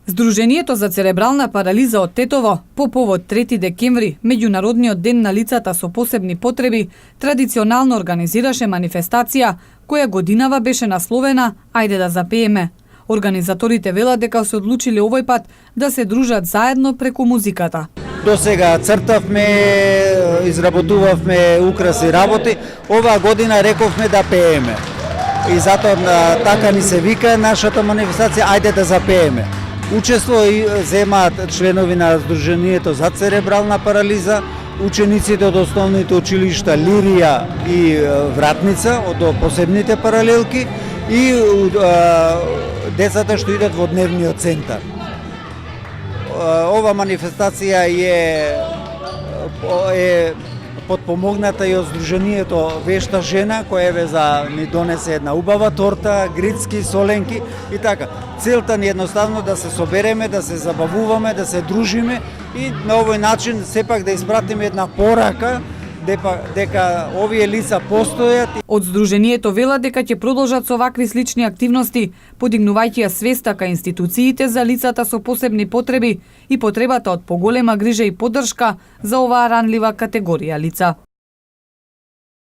Здруженијето за церебрална парализа од Тетово по повод 3 декември, меѓународниот ден на лицата со посебни потреби, традиционално организираше манифестација која годинава беше насловена "Ајде да запееме". Организаторите велат дека се одлучиле овој пат да се дружат заедно преку музиката. До сега цртавме, изработувавме украси работи, оваа година рековме да пееме. И затоа така ни се вика нашата манифестација "Ајде да запееме". Учество и земаат членови на Здруженијето за церебрална парализа, учениците од основните училишта Лирија и Вратница, од посебните паралелки и децата што идат во дневниот центар. Ова манифестација е подпомогната и од Здруженијето Вешта жена, која ни донесе една убава торта, грицки, соленки и така. Целта ни едноставно да се собереме, да се забавуваме, да се дружиме и на овој начин сепак да испратиме една порака дека овие лица постојат. Од Здруженијето велат дека ќе продолжат со вакви слични активности, подигнувајќи ја свеста кај институциите за лицата со посебни потреби и потребата од поголема грижа и поддршка за оваа ранлива категорија лица.